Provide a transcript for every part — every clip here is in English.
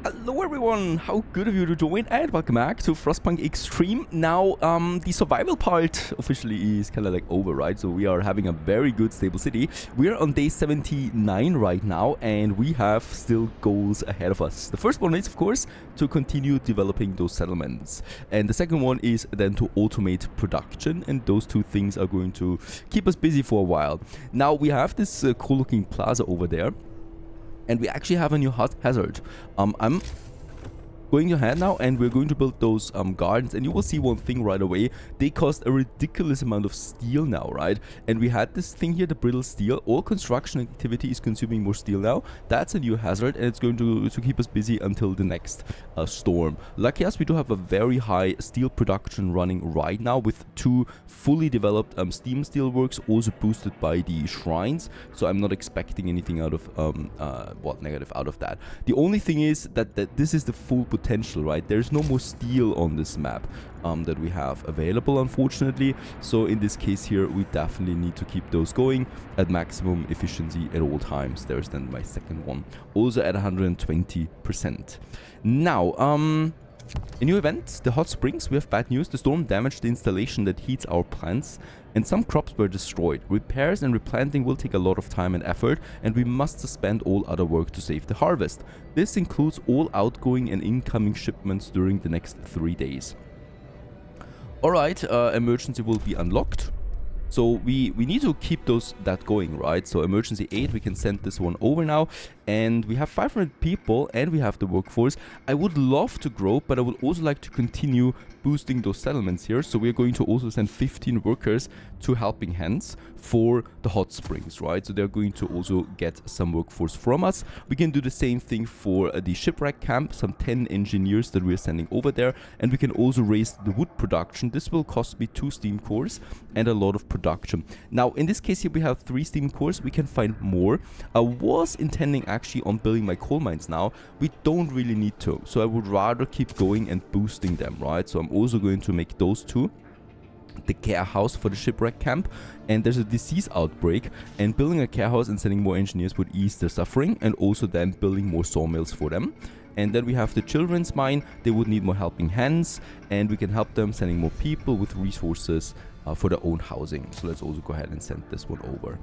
Hello everyone, how good of you to join and welcome back to Frostpunk Extreme. Now, the survival part officially is kind of like over, right? So we are having a very good stable city. We are on day 79 right now and we have still goals ahead of us. The first one is, of course, to continue developing those settlements. And the second one is then to automate production, and those two things are going to keep us busy for a while. Now, we have this cool looking plaza over there. And we actually have a new hazard. I'm going ahead now and we're going to build those gardens, and you will see one thing right away. They cost a ridiculous amount of steel now, right? And we had this thing here, the brittle steel. All construction activity is consuming more steel now. That's a new hazard, and it's going to keep us busy until the next storm. Lucky us, we do have a very high steel production running right now with 2 fully developed steam steel works, also boosted by the shrines. So I'm not expecting anything out of negative out of that. The only thing is that this is the full potential, right? There's no more steel on this map that we have available, unfortunately. So in this case here, we definitely need to keep those going at maximum efficiency at all times. There's then my second one, also at 120%. Now, a new event, the hot springs. We have bad news. The storm damaged the installation that heats our plants, and some crops were destroyed. Repairs and replanting will take a lot of time and effort, and we must suspend all other work to save the harvest. This includes all outgoing and incoming shipments during the next 3 days. Alright, emergency will be unlocked. So we need to keep that going, right? So emergency aid, we can send this one over now. And we have 500 people and we have the workforce. I would love to grow, but I would also like to continue boosting those settlements here. So we're going to also send 15 workers to Helping Hands for the hot springs, right? So they're going to also get some workforce from us. We can do the same thing for the shipwreck camp, some 10 engineers that we're sending over there. And we can also raise the wood production. This will cost me 2 steam cores and a lot of production. Now, in this case here, we have 3 steam cores. We can find more. I was intending actually on building my coal mines now. We don't really need to, so I would rather keep going and boosting them, right? So I'm also going to make those 2, the care house for the shipwreck camp, and there's a disease outbreak, and building a care house and sending more engineers would ease their suffering, and also then building more sawmills for them. And then we have the children's mine. They would need more helping hands, and we can help them sending more people with resources for their own housing. So let's also go ahead and send this one over.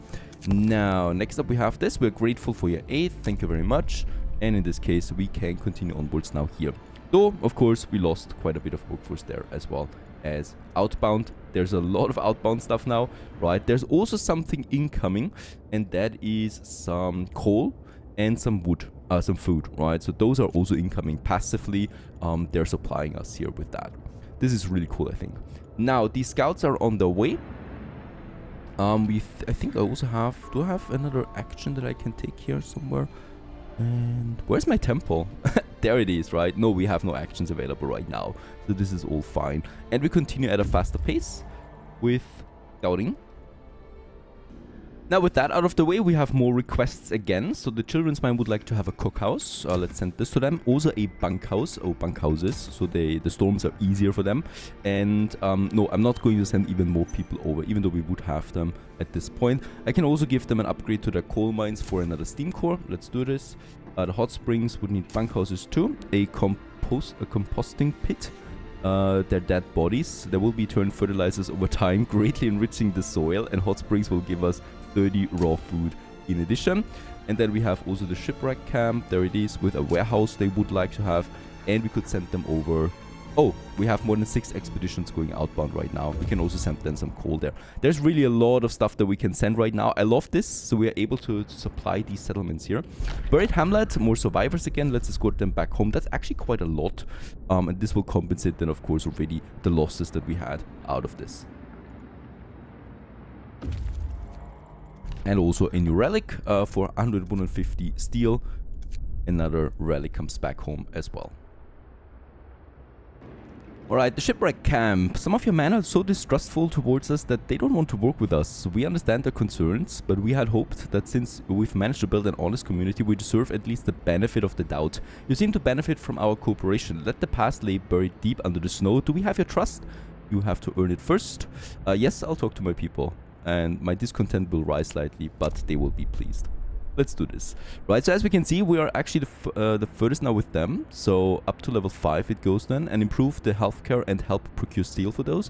Now, next up we have this. We're grateful for your aid. Thank you very much. And in this case, we can continue onwards now here. Though, of course, we lost quite a bit of workforce there as well as outbound. There's a lot of outbound stuff now, right? There's also something incoming, and that is some coal and some wood, some food, right? So those are also incoming passively. They're supplying us here with that. This is really cool, I think. Now, these scouts are on the way. I think I also have... Do I have another action that I can take here somewhere? And where's my temple? There it is, right? No, we have no actions available right now. So this is all fine. And we continue at a faster pace with scouting. Now, with that out of the way, we have more requests again. So the children's mine would like to have a cookhouse. Let's send this to them. Also a bunkhouse, or bunkhouses, so the storms are easier for them. And no, I'm not going to send even more people over, even though we would have them at this point. I can also give them an upgrade to their coal mines for another steam core. Let's do this. The hot springs would need bunkhouses too. A composting pit. Their dead bodies. There will be turned fertilizers over time, greatly enriching the soil, and hot springs will give us 30 raw food in addition. And then we have also the shipwreck camp. There it is, with a warehouse they would like to have, and we could send them over. Oh, we have more than 6 expeditions going outbound right now. We can also send them some coal there. There's really a lot of stuff that we can send right now. I love this, so we are able to supply these settlements here. Buried Hamlet, more survivors again. Let's escort them back home. That's actually quite a lot. And this will compensate then, of course, already the losses that we had out of this. And also a new relic for 150 steel. Another relic comes back home as well. Alright, the shipwreck camp. Some of your men are so distrustful towards us that they don't want to work with us. We understand their concerns, but we had hoped that since we've managed to build an honest community, we deserve at least the benefit of the doubt. You seem to benefit from our cooperation. Let the past lay buried deep under the snow. Do we have your trust? You have to earn it first. Yes, I'll talk to my people, and my discontent will rise slightly, but they will be pleased. Let's do this. Right, so as we can see, we are actually the furthest now with them. So up to level 5 it goes then, and improve the healthcare and help procure steel for those.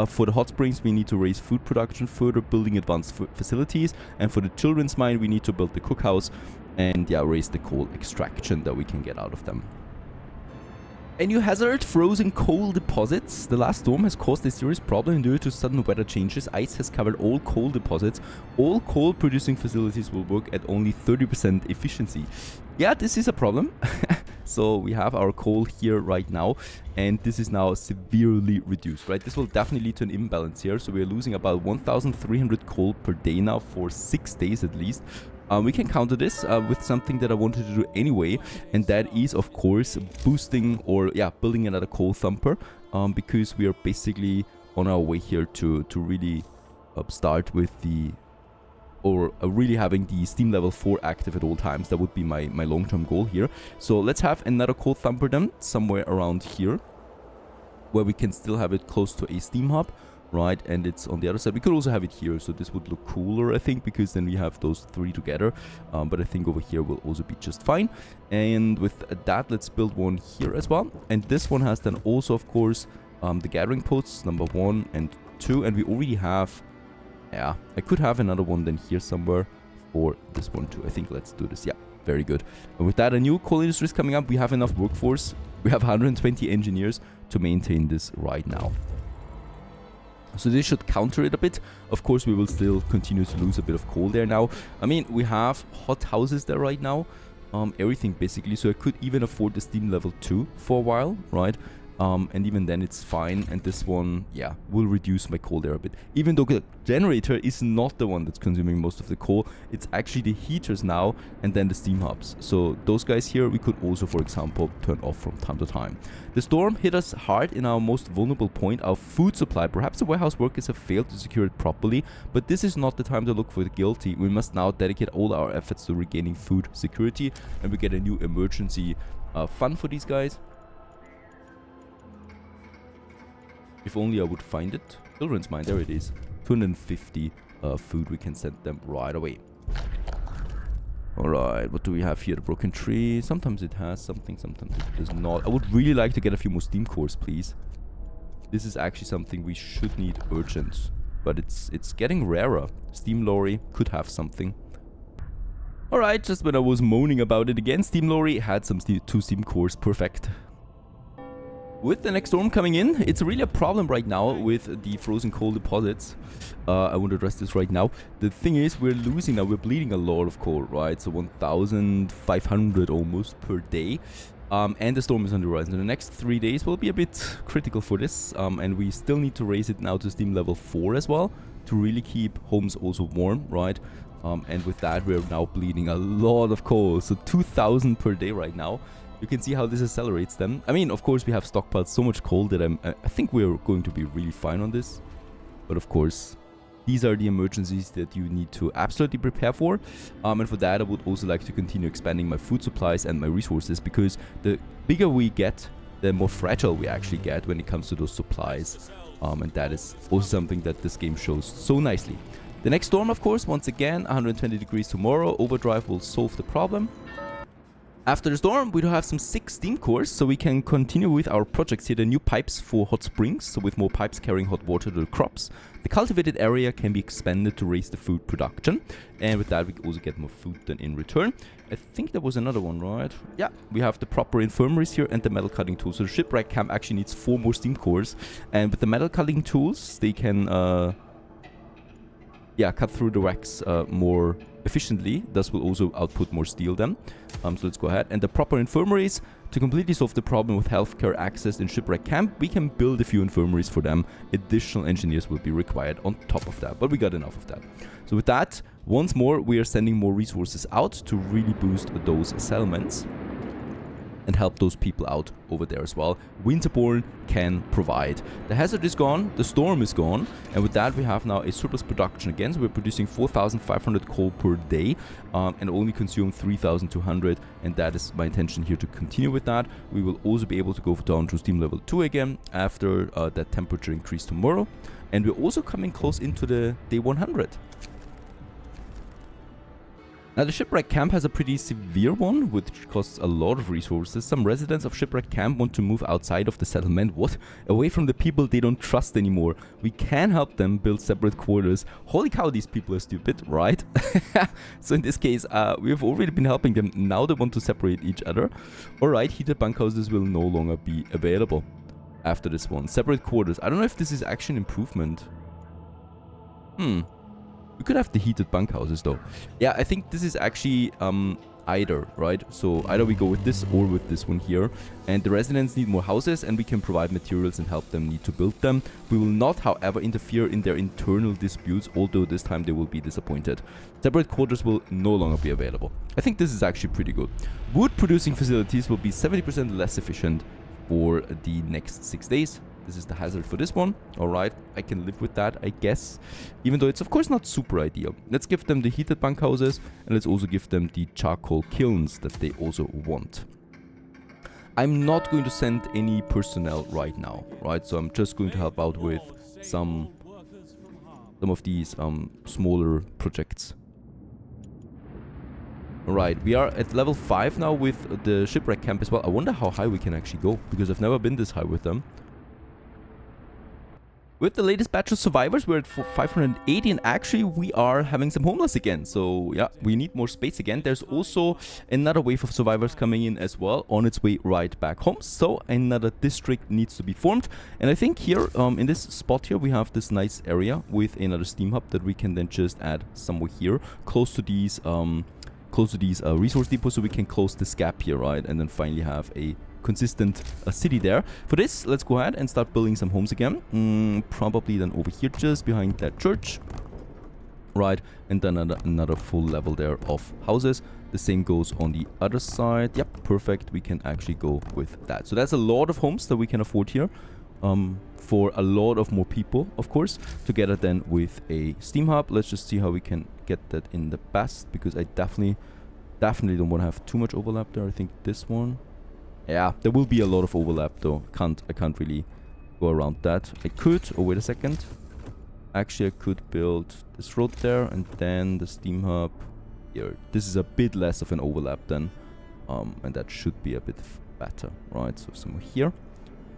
For the hot springs, we need to raise food production further, building advanced facilities. And for the children's mine, we need to build the cookhouse and yeah, raise the coal extraction that we can get out of them. A new hazard, frozen coal deposits. The last storm has caused a serious problem due to sudden weather changes. Ice has covered all coal deposits. All coal producing facilities will work at only 30% efficiency. Yeah, this is a problem. So we have our coal here right now, and this is now severely reduced, right? This will definitely lead to an imbalance here. So we are losing about 1,300 coal per day now for 6 days at least. We can counter this with something that I wanted to do anyway, and that is, of course, boosting or, yeah, building another coal thumper, because we are basically on our way here to really start with the, or really having the steam level 4 active at all times. That would be my long-term goal here. So let's have another coal thumper then, somewhere around here, where we can still have it close to a steam hub. Right, and it's on the other side. We could also have it here, so this would look cooler, I think, because then we have those 3 together. But I think over here will also be just fine. And with that, let's build one here as well. And this one has then also, of course, the gathering posts, number 1 and 2. And we already have, yeah, I could have another one then here somewhere for this one too. I think let's do this. Yeah, very good. And with that, a new coal industry is coming up. We have enough workforce. We have 120 engineers to maintain this right now. So this should counter it a bit. Of course, we will still continue to lose a bit of coal there now. I mean, we have hot houses there right now. Everything basically. So I could even afford the steam level 2 for a while, right? And even then it's fine. And this one, yeah, will reduce my coal there a bit. Even though the generator is not the one that's consuming most of the coal. It's actually the heaters now and then the steam hubs. So those guys here, we could also, for example, turn off from time to time. The storm hit us hard in our most vulnerable point, our food supply. Perhaps the warehouse workers have failed to secure it properly, but this is not the time to look for the guilty. We must now dedicate all our efforts to regaining food security, and we get a new emergency fund for these guys. If only I would find it. Children's mine, there it is. 250 food we can send them right away. Alright, what do we have here? The broken tree. Sometimes it has something, sometimes it does not. I would really like to get a few more steam cores, please. This is actually something we should need urgent. But it's getting rarer. Steam lorry could have something. Alright, just when I was moaning about it again, steam lorry had some 2 steam cores. Perfect. With the next storm coming in, it's really a problem right now with the frozen coal deposits. I won't address this right now. The thing is, we're losing now. We're bleeding a lot of coal, right? So 1,500 almost per day. And the storm is on the horizon. The next 3 days will be a bit critical for this. And we still need to raise it now to steam level 4 as well, to really keep homes also warm, right? And with that, we're now bleeding a lot of coal. So 2,000 per day right now. You can see how this accelerates them. I mean, of course, we have stockpiled so much coal that I think we're going to be really fine on this. But of course, these are the emergencies that you need to absolutely prepare for. And for that, I would also like to continue expanding my food supplies and my resources, because the bigger we get, the more fragile we actually get when it comes to those supplies. And that is also something that this game shows so nicely. The next storm, of course, once again, 120 degrees tomorrow. Overdrive will solve the problem. After the storm, we do have some 6 steam cores, so we can continue with our projects here. The new pipes for hot springs, so with more pipes carrying hot water to the crops. The cultivated area can be expanded to raise the food production. And with that, we also get more food than in return. I think there was another one, right? Yeah, we have the proper infirmaries here and the metal cutting tools. So the shipwreck camp actually needs 4 more steam cores. And with the metal cutting tools, they can cut through the wrecks more efficiently. Thus will also output more steel then. So let's go ahead. And the proper infirmaries, to completely solve the problem with healthcare access in shipwreck camp, we can build a few infirmaries for them. Additional engineers will be required on top of that, but we got enough of that. So with that, once more, we are sending more resources out to really boost those settlements and help those people out over there as well. Winterborn can provide. The hazard is gone, the storm is gone, and with that we have now a surplus production again. So we're producing 4,500 coal per day and only consume 3,200, and that is my intention here to continue with that. We will also be able to go down to steam level 2 again after that temperature increase tomorrow, and we're also coming close into the day 100. Now the shipwreck camp has a pretty severe one, which costs a lot of resources. Some residents of shipwreck camp want to move outside of the settlement. What? Away from the people they don't trust anymore. We can help them build separate quarters. Holy cow, these people are stupid, right? So in this case, we have already been helping them. Now they want to separate each other. Alright, heated bunkhouses will no longer be available after this one. Separate quarters. I don't know if this is actually an improvement. We could have the heated bunkhouses though. Yeah, I think this is actually either, right? So either we go with this or with this one here. And the residents need more houses and we can provide materials and help them need to build them. We will not, however, interfere in their internal disputes, although this time they will be disappointed. Separate quarters will no longer be available. I think this is actually pretty good. Wood producing facilities will be 70% less efficient for the next 6 days. This is the hazard for this one. Alright, I can live with that, I guess. Even though it's of course not super ideal. Let's give them the heated bunkhouses and let's also give them the charcoal kilns that they also want. I'm not going to send any personnel right now, right? So I'm just going to help out with some of these smaller projects. Alright, we are at level 5 now with the shipwreck camp as well. I wonder how high we can actually go, because I've never been this high with them. With the latest batch of survivors, we're at 580 and actually we are having some homeless again. So yeah, we need more space again. There's also another wave of survivors coming in as well on its way right back home. So another district needs to be formed. And I think here in this spot here, we have this nice area with another steam hub that we can then just add somewhere here close to these resource depots, so we can close this gap here, right? And then finally have a consistent city there. For this, let's go ahead and start building some homes again. Probably then over here, just behind that church, right? And then another full level there of houses. The same goes on the other side. Yep, perfect. We can actually go with that. So that's a lot of homes that we can afford here. For a lot of more people, of course, together then with a steam hub. Let's just see how we can get that in the best, because I definitely don't want to have too much overlap there. I think this one, yeah, there will be a lot of overlap though. I can't really go around that. I could, oh wait a second, actually I could build this road there and then the steam hub here. This is a bit less of an overlap then, and that should be a bit better, right? So somewhere here.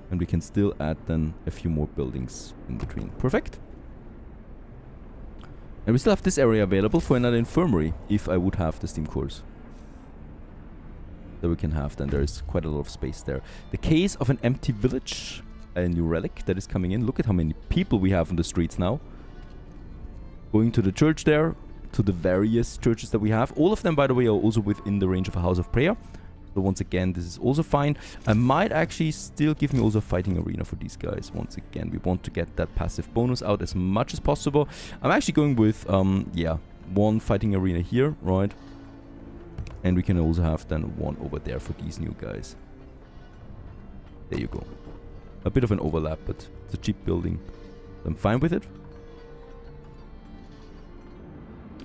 And we can still add then a few more buildings in between. Perfect. And we still have this area available for another infirmary, if I would have the steam cores that we can have. Then there is quite a lot of space there. The case of an empty village, a new relic that is coming in. Look at how many people we have on the streets now. Going to the church there, to the various churches that we have. All of them, by the way, are also within the range of a house of prayer. So once again, this is also fine. I might actually still give me also a fighting arena for these guys. Once again, we want to get that passive bonus out as much as possible. I'm actually going with, yeah, one fighting arena here, right? And we can also have then one over there for these new guys. There you go. A bit of an overlap, but it's a cheap building. I'm fine with it.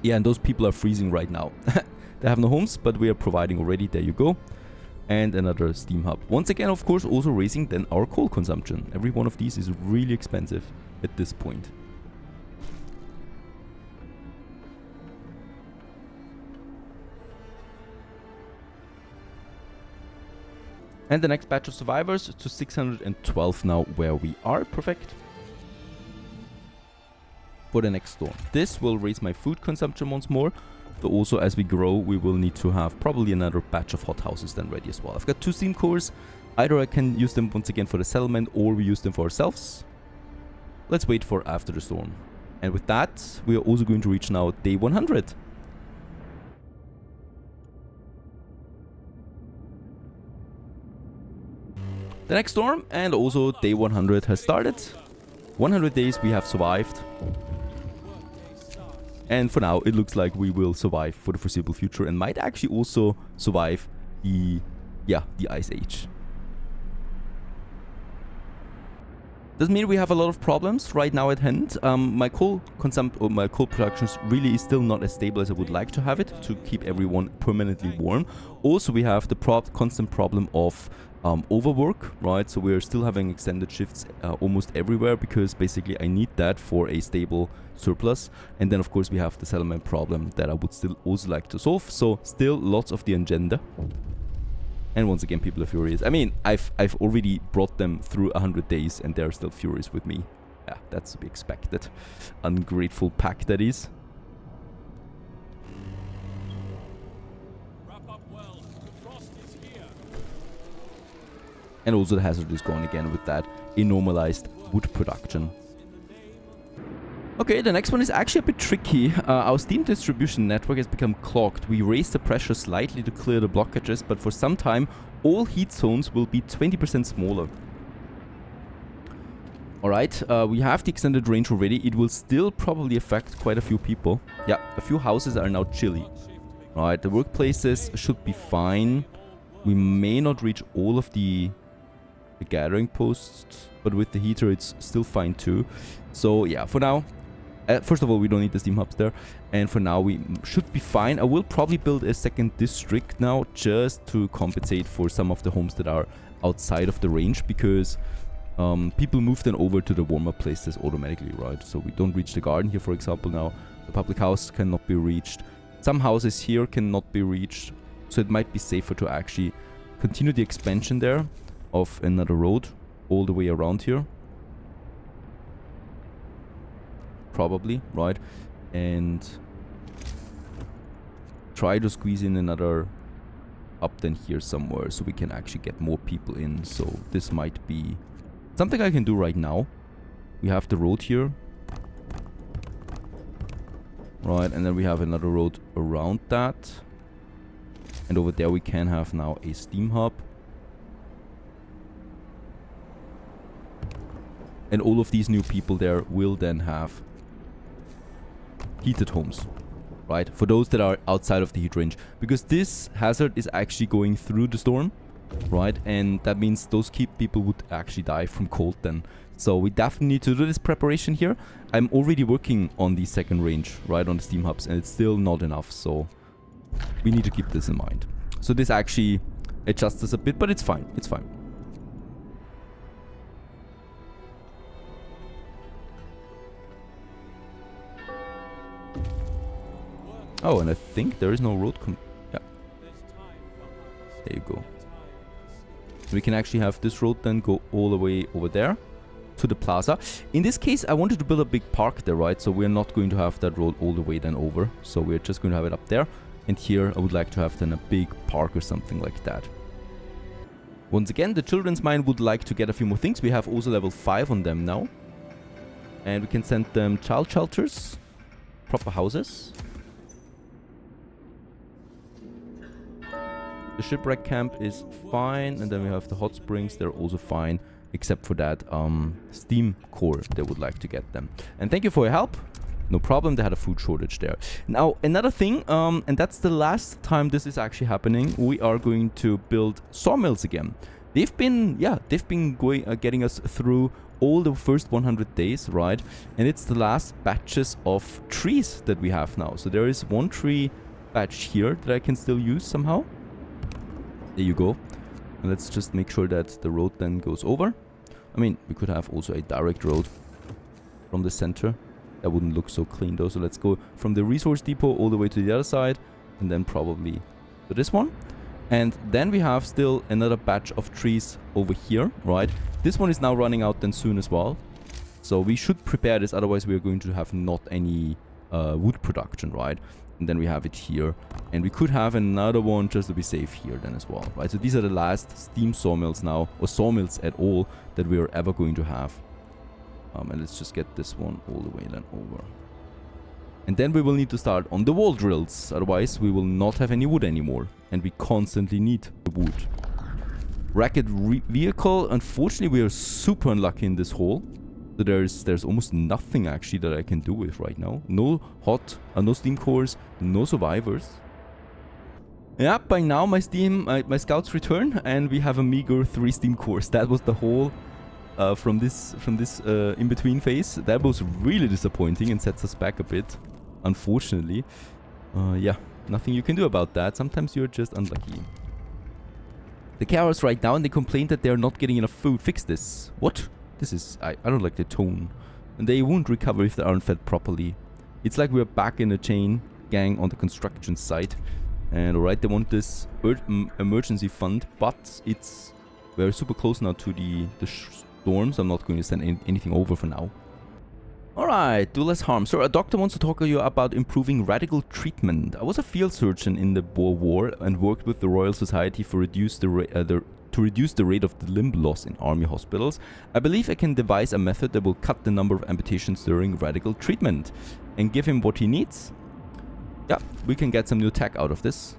Yeah, and those people are freezing right now. They have no homes, but we are providing already. There you go. And another steam hub. Once again, of course, also raising then our coal consumption. Every one of these is really expensive at this point. And the next batch of survivors to 612 now where we are. Perfect. For the next storm. This will raise my food consumption once more. So also as we grow, we will need to have probably another batch of hothouses then ready as well. I've got 2 steam cores. Either I can use them once again for the settlement or we use them for ourselves. Let's wait for after the storm. And with that, we are also going to reach now day 100. The next storm and also day 100 has started. 100 days we have survived. And for now, it looks like we will survive for the foreseeable future and might actually also survive the Ice Age. Doesn't mean we have a lot of problems right now at hand. My coal production really is still not as stable as I would like to have it to keep everyone permanently warm. Also, we have the constant problem of overwork, right? So we're still having extended shifts almost everywhere because basically I need that for a stable surplus. And then of course we have the settlement problem that I would still also like to solve. So still lots of the agenda. And once again, people are furious. I mean, I've already brought them through 100 days and they're still furious with me. Yeah, that's to be expected. Ungrateful pack that is. Wrap up well. Frost is here. And also the hazard is gone again with that normalized wood production. Okay, the next one is actually a bit tricky. Our steam distribution network has become clogged. We raised the pressure slightly to clear the blockages, but for some time, all heat zones will be 20% smaller. Alright, we have the extended range already. It will still probably affect quite a few people. Yeah, a few houses are now chilly. Alright, the workplaces should be fine. We may not reach all of the gathering posts, but with the heater it's still fine too. So yeah, for now, first of all, we don't need the steam hubs there, and for now we should be fine. I will probably build a second district now just to compensate for some of the homes that are outside of the range, because people move then over to the warmer places automatically, right? So we don't reach the garden here, for example. Now the public house cannot be reached. Some houses here cannot be reached, so it might be safer to actually continue the expansion there of another road all the way around here. Probably, right? And try to squeeze in another up then here somewhere so we can actually get more people in. So this might be something I can do right now. We have the road here. Right, and then we have another road around that. And over there we can have now a steam hub. And all of these new people there will then have heated homes, right? For those that are outside of the heat range. Because this hazard is actually going through the storm, right? And that means those people would actually die from cold then. So we definitely need to do this preparation here. I'm already working on the second range, right, on the steam hubs, and it's still not enough. So we need to keep this in mind. So this actually adjusts us a bit, but it's fine. It's fine. Oh, and I think there is no road. Yeah. There you go. We can actually have this road then go all the way over there to the plaza. In this case, I wanted to build a big park there, right? So we're not going to have that road all the way then over. So we're just going to have it up there. And here I would like to have then a big park or something like that. Once again, the children's mine would like to get a few more things. We have also level 5 on them now. And we can send them child shelters, proper houses. The shipwreck camp is fine, and then we have the hot springs. They're also fine, except for that steam core they would like to get them. And thank you for your help. No problem, they had a food shortage there. Now, another thing, and that's the last time this is actually happening, we are going to build sawmills again. They've been going, getting us through all the first 100 days, right? And it's the last batches of trees that we have now. So there is one tree batch here that I can still use somehow. There you go. And let's just make sure that the road then goes over. I mean, we could have also a direct road from the center. That wouldn't look so clean though. So let's go from the resource depot all the way to the other side. And then probably to this one. And then we have still another batch of trees over here, right? This one is now running out then soon as well. So we should prepare this. Otherwise we are going to have not any wood production, right? And then we have it here. And we could have another one just to be safe here then as well, right? So these are the last steam sawmills now, or sawmills at all, that we are ever going to have. And let's just get this one all the way then over. And then we will need to start on the wall drills. Otherwise, we will not have any wood anymore. And we constantly need the wood. Racket vehicle. Unfortunately, we are super unlucky in this hole. So there's almost nothing actually that I can do with right now. No no steam cores, no survivors. Yeah, by now my scouts return and we have a meager 3 steam cores. That was the whole from this in between phase. That was really disappointing and sets us back a bit, unfortunately. Yeah, nothing you can do about that. Sometimes you're just unlucky. the chaos right now, and they complain that they're not getting enough food. Fix this. What? This is... I don't like the tone. And they won't recover if they aren't fed properly. It's like we're back in a chain gang on the construction site. And alright, they want this emergency fund, but it's... we're super close now to the storm, so I'm not going to send anything over for now. Alright, do less harm. Sir, a doctor wants to talk to you about improving radical treatment. I was a field surgeon in the Boer War and worked with the Royal Society for to reduce the rate of the limb loss in army hospitals. I believe I can devise a method that will cut the number of amputations during radical treatment and give him what he needs. Yeah, we can get some new tech out of this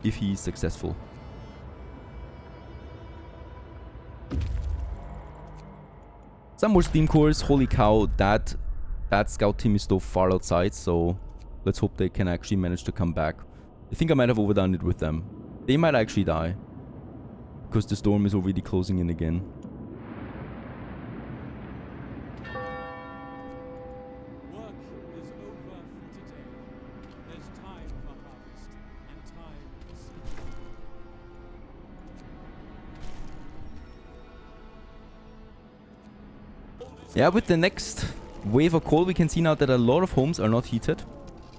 if he's successful. Some more steam cores. Holy cow, that scout team is still far outside, so let's hope they can actually manage to come back. I think I might have overdone it with them. They might actually die because the storm is already closing in again. Work is over for today. There's time for harvest and time for sleep. Yeah, with the next wave of cold, we can see now that a lot of homes are not heated.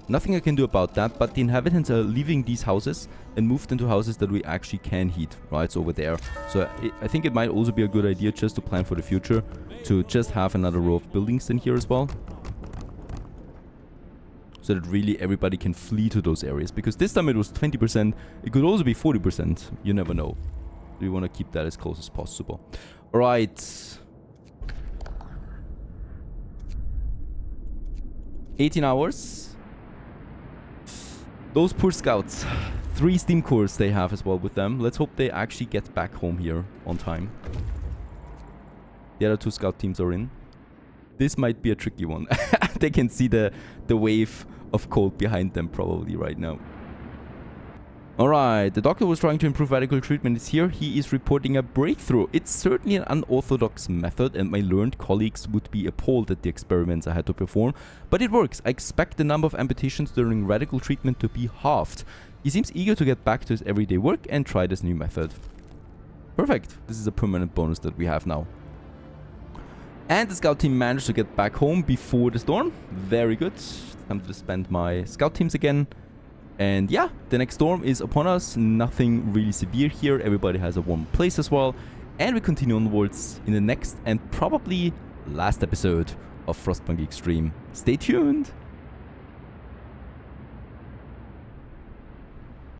Nothing I can do about that, but the inhabitants are leaving these houses and moved into houses that we actually can heat, right, over there. So I think it might also be a good idea just to plan for the future, to just have another row of buildings in here as well. So that really everybody can flee to those areas. Because this time it was 20%, it could also be 40%, you never know. We want to keep that as close as possible. Alright. 18 hours. Those poor scouts. 3 steam cores they have as well with them. Let's hope they actually get back home here on time. The other 2 scout teams are in. This might be a tricky one. They can see the wave of cold behind them probably right now. Alright, the doctor was trying to improve radical treatment is here. He is reporting a breakthrough. It's certainly an unorthodox method and my learned colleagues would be appalled at the experiments I had to perform. But it works. I expect the number of amputations during radical treatment to be halved. He seems eager to get back to his everyday work and try this new method. Perfect. This is a permanent bonus that we have now. And the scout team managed to get back home before the storm. Very good. Time to spend my scout teams again. And yeah, the next storm is upon us. Nothing really severe here. Everybody has a warm place as well. And we continue onwards in the next and probably last episode of Frostpunk Extreme. Stay tuned!